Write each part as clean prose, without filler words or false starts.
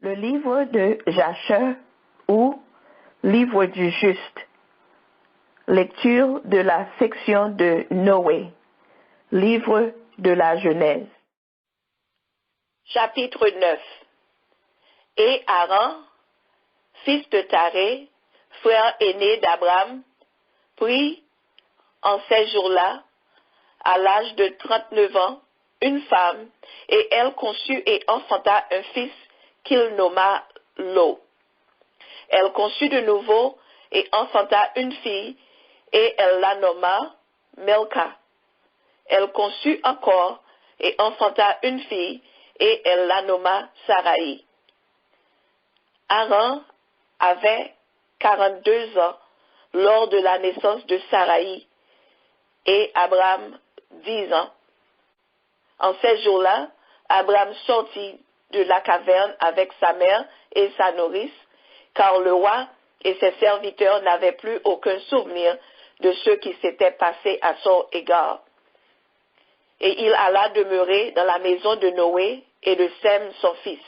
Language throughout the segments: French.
Le livre de Jachère ou Livre du Juste. Lecture de la section de Noé. Livre de la Genèse. Chapitre 9. Et Aaron, fils de Taré, frère aîné d'Abraham, prit en ces jours-là, à l'âge de 39 ans, une femme, et elle conçut et enfanta un fils qu'il nomma Lot. Elle conçut de nouveau et enfanta une fille, et elle la nomma Melka. Elle conçut encore et enfanta une fille, et elle la nomma Saraï. Aaron avait 42 ans lors de la naissance de Saraï, et Abraham 10 ans. En ces jours-là, Abraham sortit de la caverne avec sa mère et sa nourrice, car le roi et ses serviteurs n'avaient plus aucun souvenir de ce qui s'était passé à son égard. Et il alla demeurer dans la maison de Noé et de Sem son fils,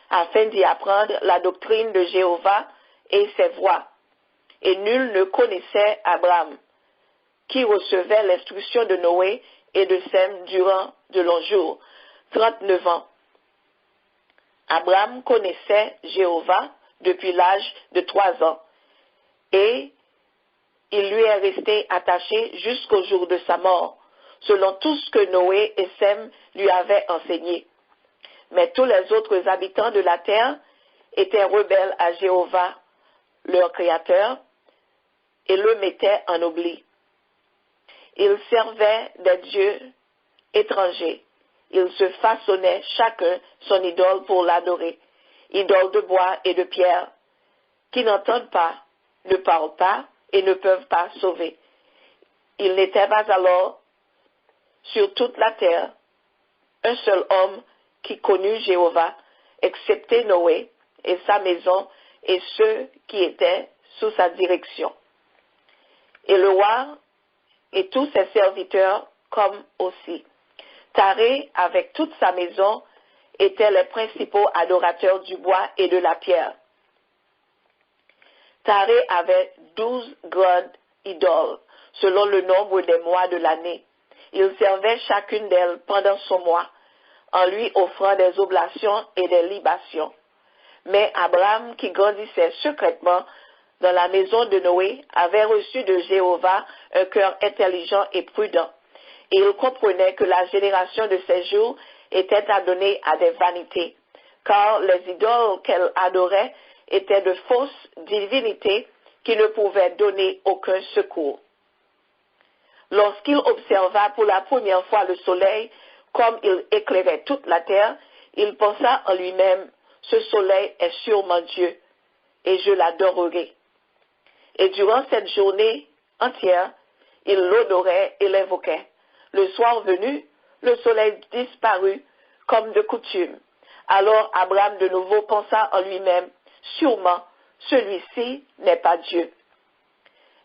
afin d'y apprendre la doctrine de Jéhovah et ses voies. Et nul ne connaissait Abraham, qui recevait l'instruction de Noé et de Sem durant de longs jours, 39 ans. Abraham connaissait Jéhovah depuis l'âge de 3 ans, et il lui est resté attaché jusqu'au jour de sa mort, selon tout ce que Noé et Sem lui avaient enseigné. Mais tous les autres habitants de la terre étaient rebelles à Jéhovah, leur Créateur, et le mettaient en oubli. Ils servaient des dieux étrangers. Ils se façonnaient chacun son idole pour l'adorer, idole de bois et de pierre, qui n'entendent pas, ne parlent pas et ne peuvent pas sauver. Il n'était pas alors sur toute la terre un seul homme qui connut Jéhovah, excepté Noé et sa maison et ceux qui étaient sous sa direction. Et le roi et tous ses serviteurs comme aussi. Taré, avec toute sa maison, étaient les principaux adorateurs du bois et de la pierre. Taré avait 12 grandes idoles, selon le nombre des mois de l'année. Il servait chacune d'elles pendant son mois, en lui offrant des oblations et des libations. Mais Abraham, qui grandissait secrètement dans la maison de Noé, avait reçu de Jéhovah un cœur intelligent et prudent. Et il comprenait que la génération de ses jours était adonnée à des vanités, car les idoles qu'elle adorait étaient de fausses divinités qui ne pouvaient donner aucun secours. Lorsqu'il observa pour la première fois le soleil, comme il éclairait toute la terre, il pensa en lui-même, ce soleil est sûrement Dieu, et je l'adorerai. Et durant cette journée entière, il l'honorait et l'invoquait. Le soir venu, le soleil disparut comme de coutume. Alors Abraham de nouveau pensa en lui-même, sûrement, celui-ci n'est pas Dieu.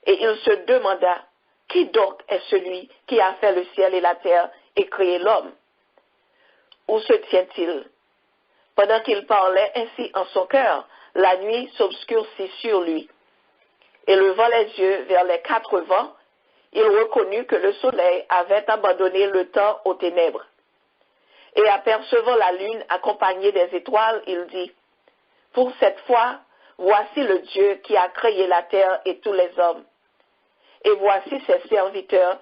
Et il se demanda, qui donc est celui qui a fait le ciel et la terre et créé l'homme? Où se tient-il? Pendant qu'il parlait ainsi en son cœur, la nuit s'obscurcit sur lui. Et levant les yeux vers les 4 vents, il reconnut que le soleil avait abandonné le temps aux ténèbres. Et apercevant la lune accompagnée des étoiles, il dit, « Pour cette fois, voici le Dieu qui a créé la terre et tous les hommes. Et voici ses serviteurs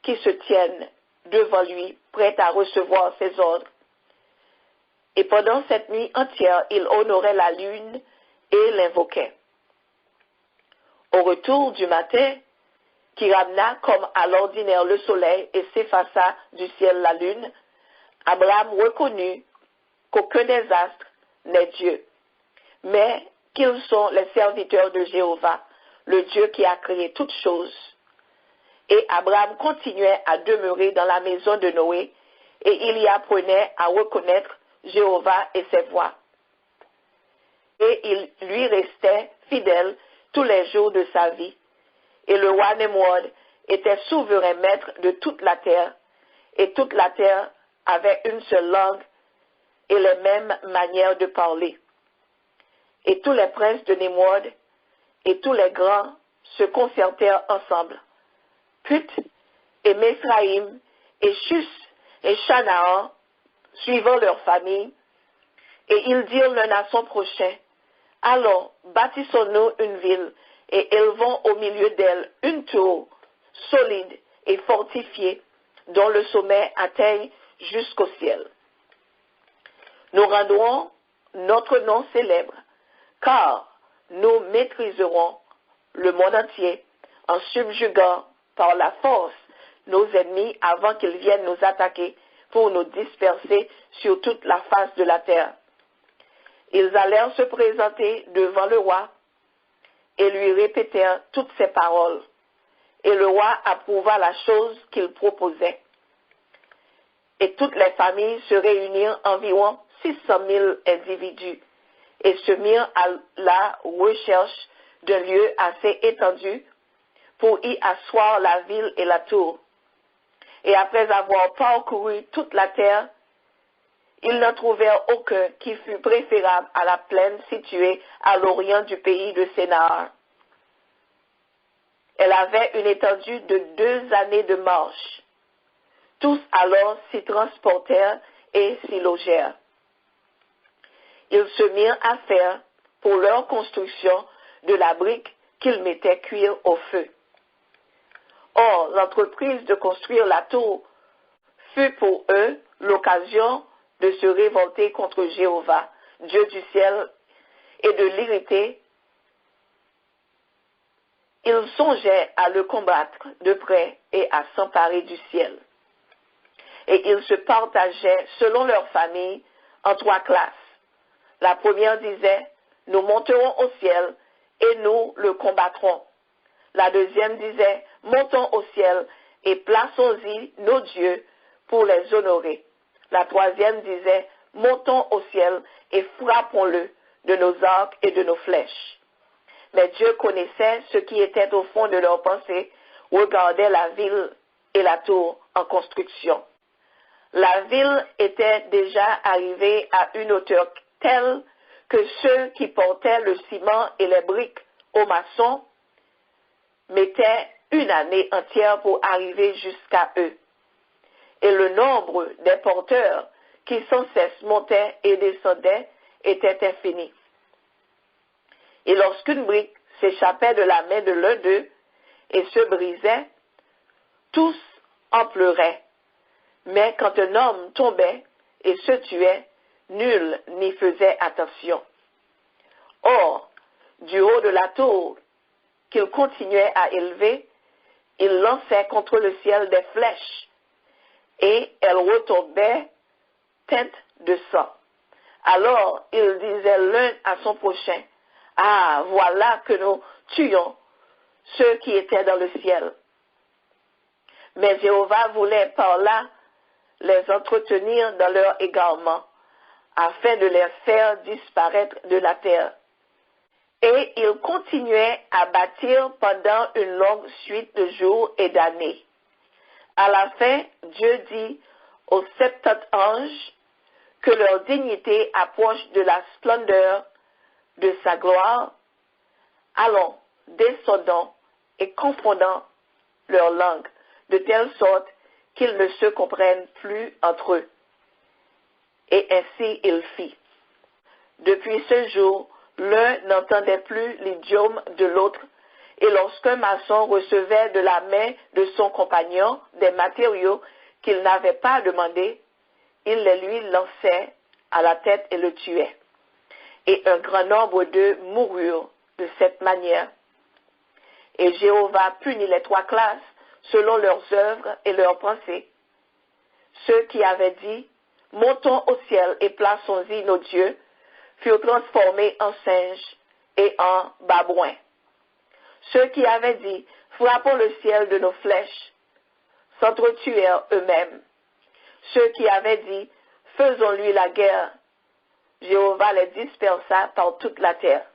qui se tiennent devant lui, prêts à recevoir ses ordres. » Et pendant cette nuit entière, il honorait la lune et l'invoquait. Au retour du matin, qui ramena comme à l'ordinaire le soleil et s'effaça du ciel la lune, Abraham reconnut qu'aucun des astres n'est Dieu, mais qu'ils sont les serviteurs de Jéhovah, le Dieu qui a créé toutes choses. Et Abraham continuait à demeurer dans la maison de Noé, et il y apprenait à reconnaître Jéhovah et ses voies. Et il lui restait fidèle tous les jours de sa vie. Et le roi Nemrod était souverain maître de toute la terre, et toute la terre avait une seule langue et les mêmes manières de parler. Et tous les princes de Némod et tous les grands se concertèrent ensemble. Put et Mesraïm et Chus et Chanaan, suivant leur famille, et ils dirent l'un à son prochain, allons, bâtissons-nous une ville et élevons au milieu d'elle une tour solide et fortifiée, dont le sommet atteigne jusqu'au ciel. Nous rendrons notre nom célèbre, car nous maîtriserons le monde entier en subjuguant par la force nos ennemis avant qu'ils viennent nous attaquer pour nous disperser sur toute la face de la terre. Ils allèrent se présenter devant le roi et lui répétèrent toutes ces paroles. Et le roi approuva la chose qu'il proposait. Et toutes les familles se réunirent, environ 600 000 individus, et se mirent à la recherche d'un lieu assez étendu pour y asseoir la ville et la tour. Et après avoir parcouru toute la terre, ils n'en trouvèrent aucun qui fût préférable à la plaine située à l'orient du pays de Sénaar. Elle avait une étendue de 2 années de marche. Tous alors s'y transportèrent et s'y logèrent. Ils se mirent à faire pour leur construction de la brique qu'ils mettaient cuire au feu. Or, l'entreprise de construire la tour fut pour eux l'occasion de se révolter contre Jéhovah, Dieu du ciel, et de l'irriter. Ils songeaient à le combattre de près et à s'emparer du ciel. Et ils se partageaient selon leur famille en 3 classes. La première disait, nous monterons au ciel et nous le combattrons. La deuxième disait, montons au ciel et plaçons-y nos dieux pour les honorer. La troisième disait, montons au ciel et frappons-le de nos arcs et de nos flèches. Mais Dieu connaissait ce qui était au fond de leurs pensées, regardait la ville et la tour en construction. La ville était déjà arrivée à une hauteur telle que ceux qui portaient le ciment et les briques aux maçons mettaient une année entière pour arriver jusqu'à eux. Et le nombre des porteurs qui sans cesse montaient et descendaient était infini. Et lorsqu'une brique s'échappait de la main de l'un d'eux et se brisait, tous en pleuraient. Mais quand un homme tombait et se tuait, nul n'y faisait attention. Or, du haut de la tour qu'il continuait à élever, il lançait contre le ciel des flèches, et elles retombaient teintes de sang. Alors il disait l'un à son prochain, « Ah, voilà que nous tuions ceux qui étaient dans le ciel. » Mais Jéhovah voulait par là les entretenir dans leur égarement, afin de les faire disparaître de la terre. Et il continuait à bâtir pendant une longue suite de jours et d'années. À la fin, Dieu dit aux 70 anges que leur dignité approche de la splendeur de sa gloire. Allons, descendons et confondons leur langue, de telle sorte qu'ils ne se comprennent plus entre eux. Et ainsi il fit. Depuis ce jour, l'un n'entendait plus l'idiome de l'autre, et lorsqu'un maçon recevait de la main de son compagnon des matériaux qu'il n'avait pas demandés, il les lui lançait à la tête et le tuait. Et un grand nombre d'eux moururent de cette manière. Et Jéhovah punit les 3 classes selon leurs œuvres et leurs pensées. Ceux qui avaient dit, montons au ciel et plaçons-y nos dieux, furent transformés en singes et en babouins. Ceux qui avaient dit, frappons le ciel de nos flèches, s'entretuèrent eux-mêmes. Ceux qui avaient dit, faisons-lui la guerre, Jéhovah les dispersa par toute la terre.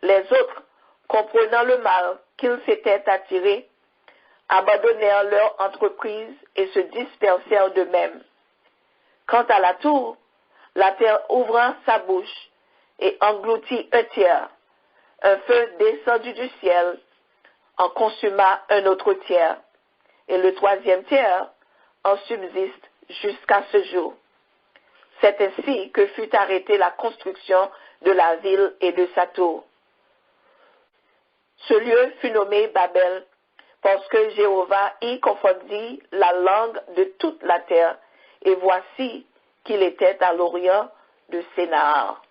Les autres, comprenant le mal qu'ils s'étaient attirés, abandonnèrent leur entreprise et se dispersèrent d'eux-mêmes. Quant à la tour, la terre ouvrant sa bouche et engloutit un tiers. Un feu descendu du ciel en consuma un autre tiers. Et le troisième tiers en subsiste jusqu'à ce jour. C'est ainsi que fut arrêtée la construction de la ville et de sa tour. Ce lieu fut nommé Babel parce que Jéhovah y confondit la langue de toute la terre, et voici qu'il était à l'orient de Sénahar.